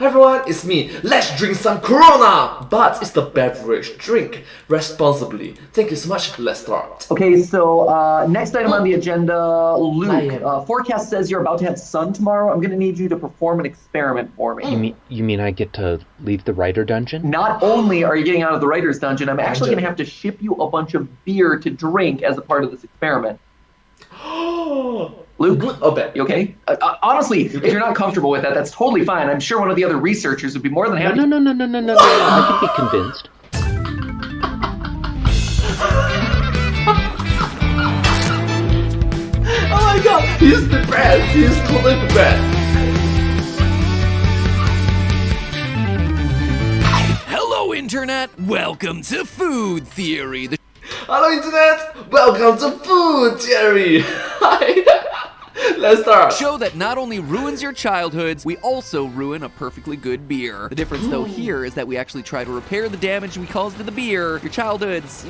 Hi everyone, it's me. Let's drink some Corona! But it's the beverage. Drink responsibly. Thank you so much. Let's start. Okay, so next item on the agenda, Luke. Forecast says you're about to have sun tomorrow. I'm going to need you to perform an experiment for me. You mean I get to leave the writer dungeon? Not only are you getting out of the writer's dungeon, I'm actually going to have to ship you a bunch of beer to drink as a part of this experiment. Luke, Good or bad? you okay? Honestly, if you're not comfortable with that, that's totally fine. I'm sure one of the other researchers would be more than happy. No. I can be convinced. Oh my god, he's prepared. He's totally prepared. Hello, Internet! Welcome to Food Theory. Hello Internet, welcome to Food Theory. Hi. Let's start. Show that not only ruins your childhoods, we also ruin a perfectly good beer. The difference though here is that we actually try to repair the damage we caused to the beer. Your childhoods,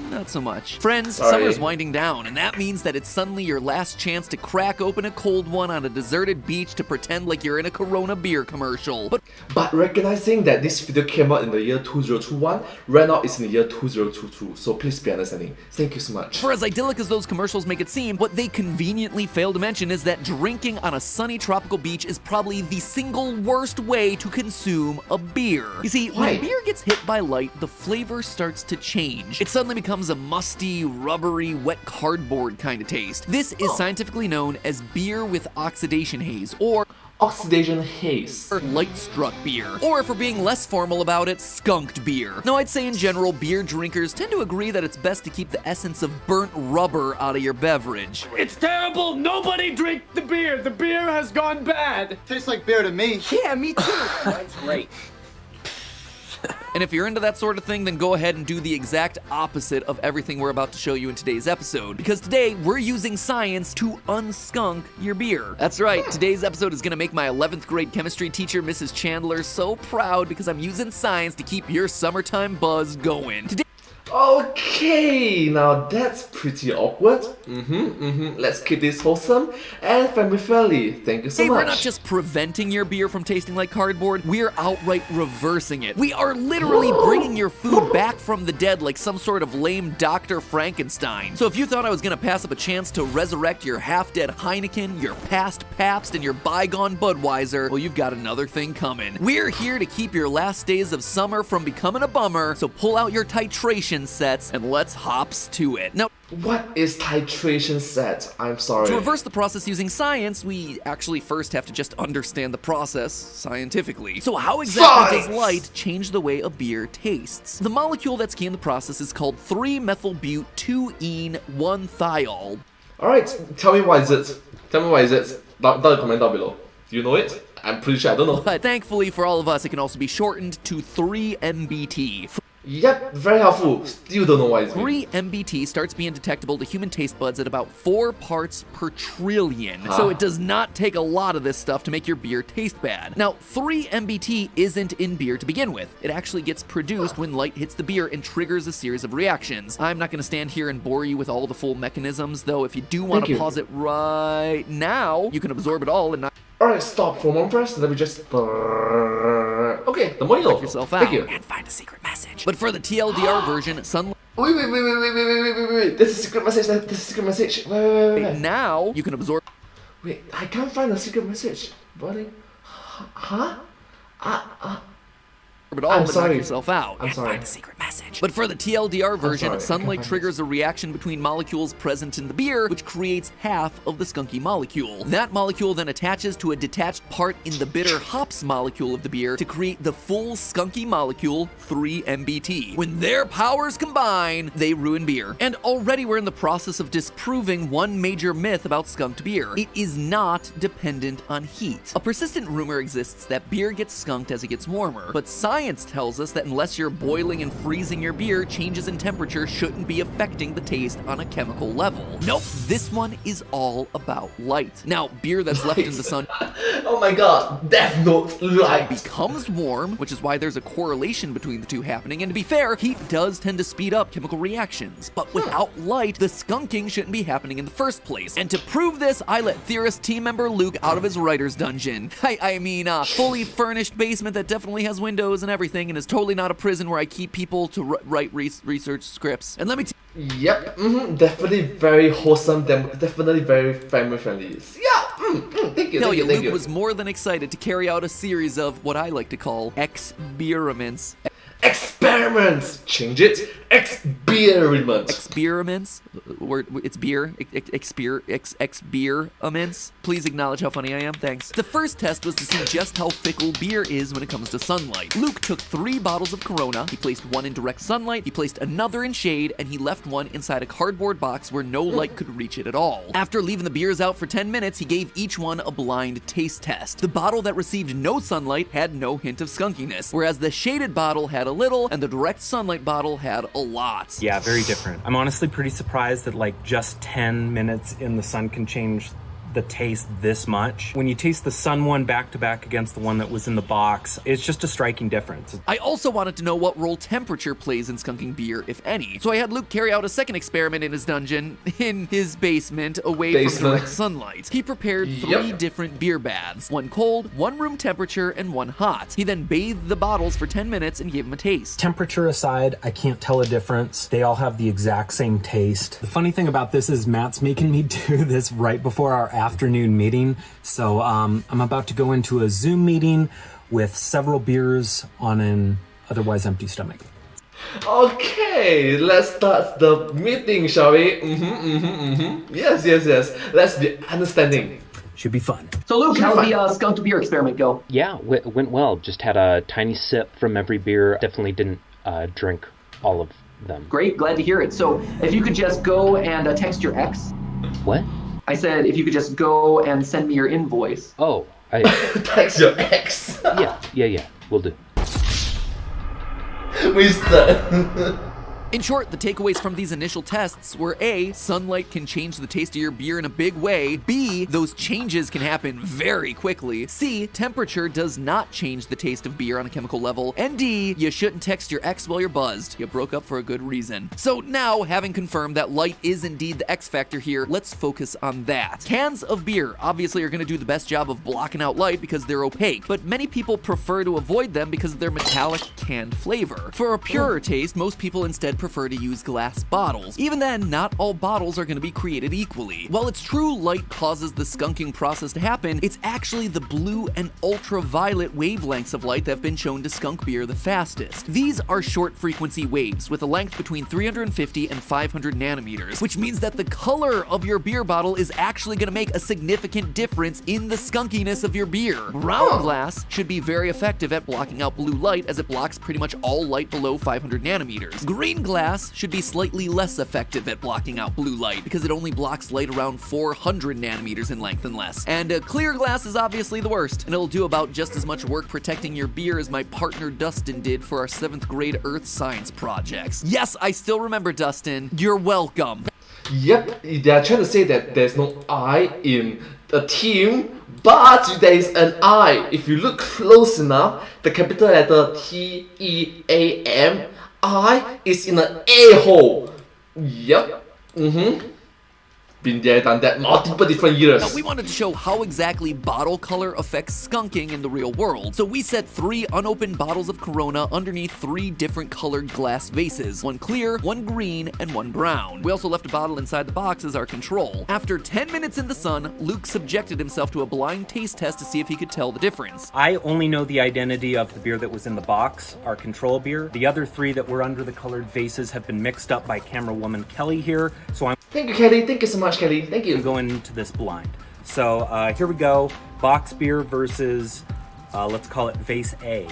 not so much. Friends, summer's winding down, and that means that it's suddenly your last chance to crack open a cold one on a deserted beach to pretend like you're in a Corona beer commercial. But recognizing that this video came out in the year 2021, right now it's in the year 2022, so please be understanding. Thank you so much. For as idyllic as those commercials make it seem, what they conveniently fail to mention is that drinking on a sunny tropical beach is probably the single worst way to consume a beer. You see, when beer gets hit by light, the flavor starts to change. It suddenly becomes a musty, rubbery, wet cardboard kind of taste. This is scientifically known as beer with oxidation haze, or oxidation haze. Light-struck beer. Or if we're being less formal about it, skunked beer. Now, I'd say in general, beer drinkers tend to agree that it's best to keep the essence of burnt rubber out of your beverage. It's terrible! Nobody drink the beer! The beer has gone bad! Tastes like beer to me. Yeah, me too! That's great. And if you're into that sort of thing, then go ahead and do the exact opposite of everything we're about to show you in today's episode. Because today, we're using science to unskunk your beer. That's right, today's episode is gonna make my 11th grade chemistry teacher, Mrs. Chandler, so proud because I'm using science to keep your summertime buzz going. Today Okay, now that's pretty awkward. Let's keep this wholesome and family friendly. Thank you so much. We're not just preventing your beer from tasting like cardboard, we're outright reversing it. We are literally bringing your food back from the dead like some sort of lame Dr. Frankenstein. So if you thought I was gonna pass up a chance to resurrect your half-dead Heineken, your past Pabst, and your bygone Budweiser, well, you've got another thing coming. We're here to keep your last days of summer from becoming a bummer, so pull out your titration sets and let's hops to it. Now, what is titration set? I'm sorry. to reverse the process using science, we actually first have to just understand the process scientifically. So how exactly does light change the way a beer tastes? The molecule that's key in the process is called 3-methyl-bute-2-ene-1-thiol. Alright, tell me why is it. Tell me why is it. Down the comment down below. Do you know it? I'm pretty sure I don't know. But thankfully for all of us, it can also be shortened to 3-MBT. Yep, very helpful. Still don't know why it's 3-MBT starts being detectable to human taste buds at about 4 parts per trillion. So it does not take a lot of this stuff to make your beer taste bad. Now, 3-MBT isn't in beer to begin with. It actually gets produced when light hits the beer and triggers a series of reactions. I'm not going to stand here and bore you with all the full mechanisms, though if you do want to pause it right now, you can absorb it all and not Alright, stop for a moment first. Let me just... Okay, the more you know. yourself out Thank you. and find a secret message. But for the TLDR version, sunlight Wait. There's a secret message. There's a secret message. Wait. now you can absorb. Wait, I can't find a secret message. Buddy. Huh? It all I'm and sorry. knock yourself out I'm and sorry. find a secret message. But for the TLDR version, sorry, I sunlight can't find triggers a reaction between molecules present in the beer, which creates half of the skunky molecule. That molecule then attaches to a detached part in the bitter hops molecule of the beer to create the full skunky molecule, 3-MBT. When their powers combine, they ruin beer. And already we're in the process of disproving one major myth about skunked beer. It is not dependent on heat. A persistent rumor exists that beer gets skunked as it gets warmer, but science science tells us that unless you're boiling and freezing your beer, changes in temperature shouldn't be affecting the taste on a chemical level. Nope, this one is all about light. Now, beer that's left in the sun Oh my god, Death Note light. becomes warm, which is why there's a correlation between the two happening. And to be fair, heat does tend to speed up chemical reactions. But without light, the skunking shouldn't be happening in the first place. And to prove this, I let Theorist team member Luke out of his writer's dungeon. I mean, fully furnished basement that definitely has windows and everything, and is totally not a prison where I keep people to write research scripts. And let me Yep, definitely very wholesome, definitely very family friendly. Yeah, thank you, tell thank you, you, thank Luke you. was more than excited to carry out a series of what I like to call experiments. Experiments! Change it. Experiment. Experiments? It's beer. Experiments. Please acknowledge how funny I am. Thanks. The first test was to see just how fickle beer is when it comes to sunlight. Luke took 3 bottles of Corona. He placed one in direct sunlight, he placed another in shade, and he left one inside a cardboard box where no light could reach it at all. After leaving the beers out for 10 minutes, he gave each one a blind taste test. The bottle that received no sunlight had no hint of skunkiness, whereas the shaded bottle had a little, and the direct sunlight bottle had a lot. Yeah, very different. I'm honestly pretty surprised that like just 10 minutes in the sun can change the taste this much. When you taste the sun one back to back against the one that was in the box, it's just a striking difference. I also wanted to know what role temperature plays in skunking beer, if any. So I had Luke carry out a second experiment in his dungeon, in his basement, away from direct sunlight. He prepared 3 different beer baths, one cold, one room temperature, and one hot. He then bathed the bottles for 10 minutes and gave them a taste. Temperature aside, I can't tell a difference. They all have the exact same taste. The funny thing about this is Matt's making me do this right before our afternoon meeting. So I'm about to go into a Zoom meeting with several beers on an otherwise empty stomach. Okay, let's start the meeting, shall we? Yes. Let's be understanding. Should be fun. So Luke, how did the skunked beer experiment go? Yeah, went well. Just had a tiny sip from every beer. Definitely didn't drink all of them. Great, glad to hear it. So if you could just go and text your ex. What? I said if you could just go and send me your invoice. Oh, Text your ex. yeah, will do. Wasted. In short, the takeaways from these initial tests were A, sunlight can change the taste of your beer in a big way. B, those changes can happen very quickly. C, temperature does not change the taste of beer on a chemical level. And D, you shouldn't text your ex while you're buzzed. You broke up for a good reason. So now, having confirmed that light is indeed the X factor here, let's focus on that. Cans of beer obviously are going to do the best job of blocking out light because they're opaque, but many people prefer to avoid them because of their metallic canned flavor. For a purer taste, most people instead prefer to use glass bottles. Even then, not all bottles are going to be created equally. While it's true light causes the skunking process to happen, it's actually the blue and ultraviolet wavelengths of light that have been shown to skunk beer the fastest. These are short frequency waves with a length between 350 and 500 nanometers, which means that the color of your beer bottle is actually going to make a significant difference in the skunkiness of your beer. Round glass should be very effective at blocking out blue light as it blocks pretty much all light below 500 nanometers. Green glass should be slightly less effective at blocking out blue light because it only blocks light around 400 nanometers in length and less. And clear glass is obviously the worst, and it'll do about just as much work protecting your beer as my partner Dustin did for our 7th grade earth science projects. Yes, I still remember Dustin. You're welcome. Yep, they are trying to say that there's no I in the team, but there is an I. If you look close enough, the capital letter T-E-A-M, I is in an A-hole. Yep. Been there, done that multiple different years. Now, we wanted to show how exactly bottle color affects skunking in the real world. So we set 3 unopened bottles of Corona underneath 3 different colored glass vases. 1 clear, 1 green, and 1 brown. We also left a bottle inside the box as our control. After 10 minutes in the sun, Luke subjected himself to a blind taste test to see if he could tell the difference. I only know the identity of the beer that was in the box, our control beer. The other 3 that were under the colored vases have been mixed up by camera woman Kelly here, so I'm Thank you, Kelly. Thank you so much, Kelly. Thank you. going into this blind. So here we go. Box beer versus, let's call it vase A.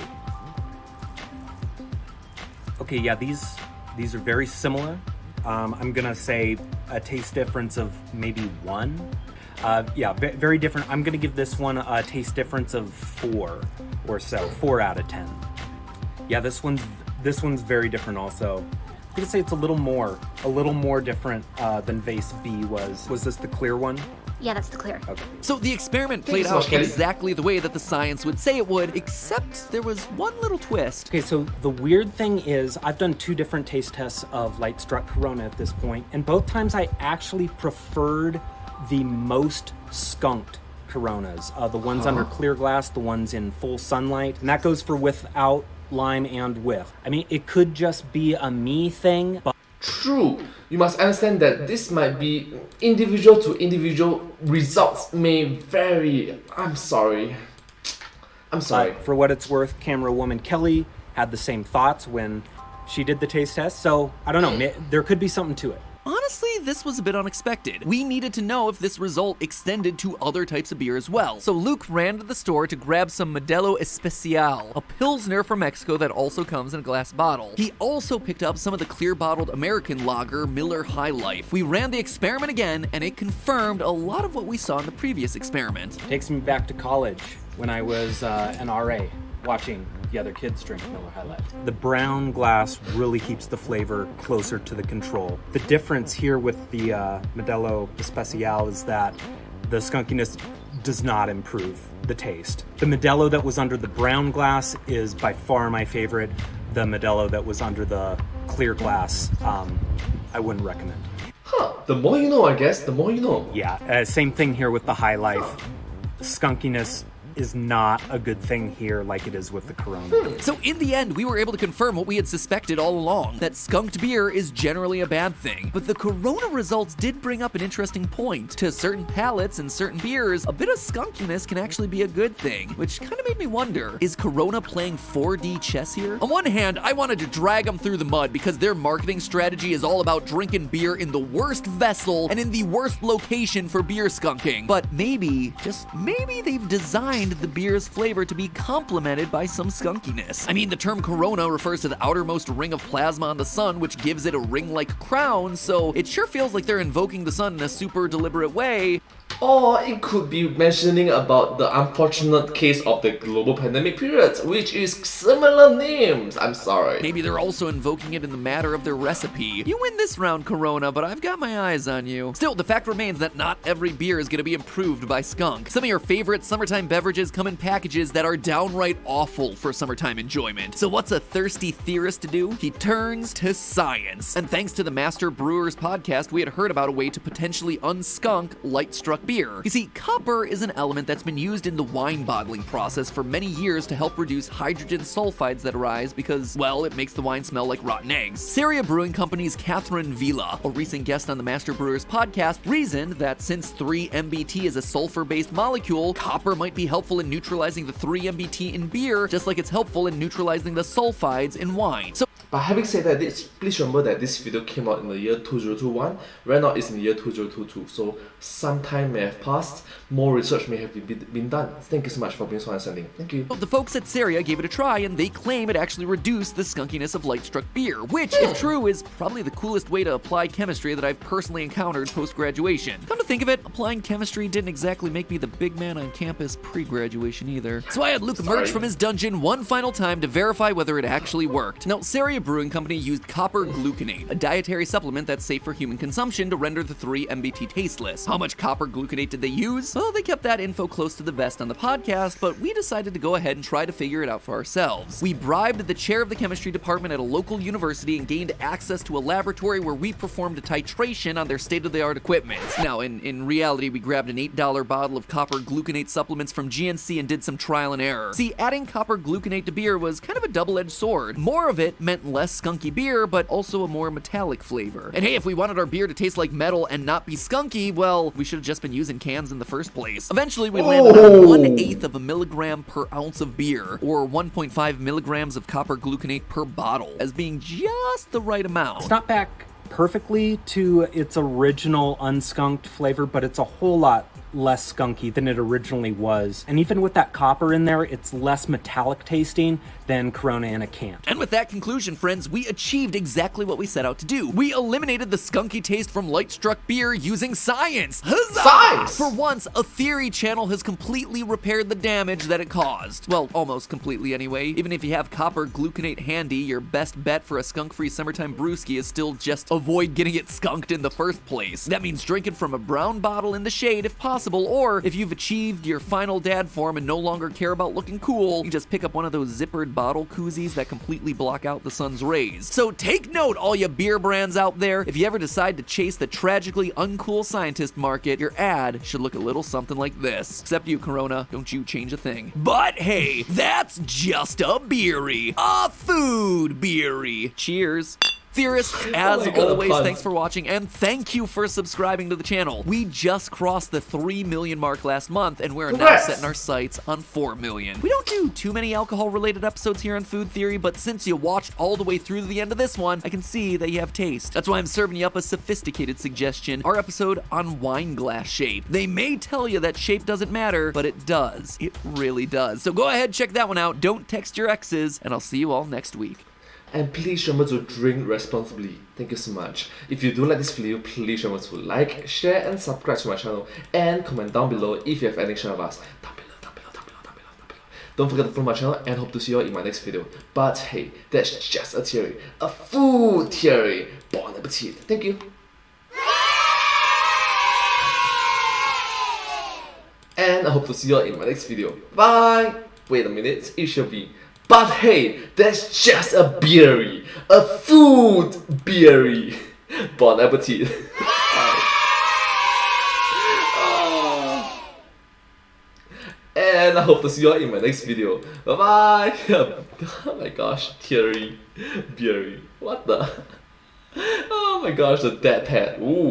Okay, yeah, these are very similar. I'm gonna say a taste difference of maybe 1. Yeah, very different. I'm gonna give this one a taste difference of 4 or so, 4 out of 10. Yeah, this one's very different also. I could say it's a little more different than vase B was. Was this the clear one? Yeah, that's the clear. Okay. So the experiment played so much, out Kelly. exactly the way that the science would say it would, except there was one little twist. Okay, so the weird thing is I've done 2 different taste tests of Light Struck Corona at this point, and both times I actually preferred the most skunked Coronas. The ones under clear glass, the ones in full sunlight, and that goes for without lime and with. I mean, it could just be a me thing, but True. You must understand that this might be individual to individual. Results may vary. I'm sorry. for what it's worth, camera woman Kelly had the same thoughts when she did the taste test, so I don't know, there could be something to it. Honestly, this was a bit unexpected. We needed to know if this result extended to other types of beer as well. So Luke ran to the store to grab some Modelo Especial, a Pilsner from Mexico that also comes in a glass bottle. He also picked up some of the clear-bottled American lager, Miller High Life. We ran the experiment again, and it confirmed a lot of what we saw in the previous experiment. Takes me back to college when I was an RA watching the other kids drink Miller High Life. The brown glass really keeps the flavor closer to the control. The difference here with the Modelo Especial is that the skunkiness does not improve the taste. The Modelo that was under the brown glass is by far my favorite. The Modelo that was under the clear glass, I wouldn't recommend. The more you know, I guess, the more you know. Yeah, same thing here with the High Life. Skunkiness is not a good thing here like it is with the Corona. So in the end, we were able to confirm what we had suspected all along, that skunked beer is generally a bad thing. But the Corona results did bring up an interesting point. To certain palates and certain beers, a bit of skunkiness can actually be a good thing, which kind of made me wonder, is Corona playing 4D chess here? On one hand, I wanted to drag them through the mud because their marketing strategy is all about drinking beer in the worst vessel and in the worst location for beer skunking. But maybe, just maybe they've designed the beer's flavor to be complemented by some skunkiness. I mean, the term Corona refers to the outermost ring of plasma on the sun, which gives it a ring-like crown, so it sure feels like they're invoking the sun in a super deliberate way. Or it could be mentioning about the unfortunate case of the global pandemic period, which is similar names. I'm sorry. Maybe they're also invoking it in the matter of their recipe. You win this round, Corona, but I've got my eyes on you. Still, the fact remains that not every beer is going to be improved by skunk. Some of your favorite summertime beverages come in packages that are downright awful for summertime enjoyment. So what's a thirsty theorist to do? He turns to science. And thanks to the Master Brewers podcast, we had heard about a way to potentially unskunk light-struck beer. You see, copper is an element that's been used in the wine bottling process for many years to help reduce hydrogen sulfides that arise because, well, it makes the wine smell like rotten eggs. Saria Brewing Company's Catherine Vila, a recent guest on the Master Brewers podcast, reasoned that since 3-MBT is a sulfur-based molecule, copper might be helpful in neutralizing the 3-MBT in beer, just like it's helpful in neutralizing the sulfides in wine. So, But having said that, please remember that this video came out in the year 2021. Right now it's in the year 2022. So some time may have passed. More research may have been done. Thank you so much for being so understanding. Thank you. the folks at Saria gave it a try, and they claim it actually reduced the skunkiness of light-struck beer, which, if true, is probably the coolest way to apply chemistry that I've personally encountered post-graduation. Come to think of it, applying chemistry didn't exactly make me the big man on campus pre-graduation either. So I had Luke emerge from his dungeon one final time to verify whether it actually worked. Now, Saria Brewing Company used copper gluconate, a dietary supplement that's safe for human consumption to render the 3-MBT tasteless. How much copper gluconate did they use? Well, they kept that info close to the vest on the podcast, but we decided to go ahead and try to figure it out for ourselves. We bribed the chair of the chemistry department at a local university and gained access to a laboratory where we performed a titration on their state-of-the-art equipment. Now, in reality, we grabbed an $8 bottle of copper gluconate supplements from GNC and did some trial and error. See, adding copper gluconate to beer was kind of a double-edged sword. More of it meant less skunky beer, but also a more metallic flavor. And hey, if we wanted our beer to taste like metal and not be skunky, well, we should have just been using cans in the first place. Eventually, we landed on 1/8 of a milligram per ounce of beer, or 1.5 milligrams of copper gluconate per bottle, as being just the right amount. It's not back perfectly to its original unskunked flavor, but it's a whole lot less skunky than it originally was. And even with that copper in there, it's less metallic tasting than Corona in a can. And with that conclusion, friends, we achieved exactly what we set out to do. We eliminated the skunky taste from light struck beer using science. Huzzah! Science! For once, a theory channel has completely repaired the damage that it caused. Well, almost completely anyway. Even if you have copper gluconate handy, your best bet for a skunk-free summertime brewski is still just avoid getting it skunked in the first place. That means drinking from a brown bottle in the shade if possible, or if you've achieved your final dad form and no longer care about looking cool, you can just pick up one of those zippered bottle koozies that completely block out the sun's rays. So take note, all you beer brands out there, if you ever decide to chase the tragically uncool scientist market, your ad should look a little something like this. Except you, Corona, don't you change a thing. But hey, that's just a beery. A food beery. Cheers. Theorists, as always, thanks for watching, and thank you for subscribing to the channel. We just crossed the 3 million mark last month, and we're now setting our sights on 4 million. We don't do too many alcohol-related episodes here on Food Theory, but since you watched all the way through to the end of this one, I can see that you have taste. That's why I'm serving you up a sophisticated suggestion, our episode on wine glass shape. They may tell you that shape doesn't matter, but it does. It really does. So go ahead, check that one out. Don't text your exes, and I'll see you all next week. And please remember to drink responsibly. Thank you so much. If you do like this video, please remember to like, share, and subscribe to my channel. And comment down below if you have any question of us. Down below. Don't forget to follow my channel and hope to see you all in my next video. But hey, that's just a theory. A food theory. Bon appetit. Thank you. And I hope to see you all in my next video. Bye! Wait a minute, it should be. But hey, that's just a beery. A food beery. Bon appetit. And I hope to see you all in my next video. Bye bye. Oh my gosh, theory. Beery. What the? Oh my gosh, the dad pad. Ooh.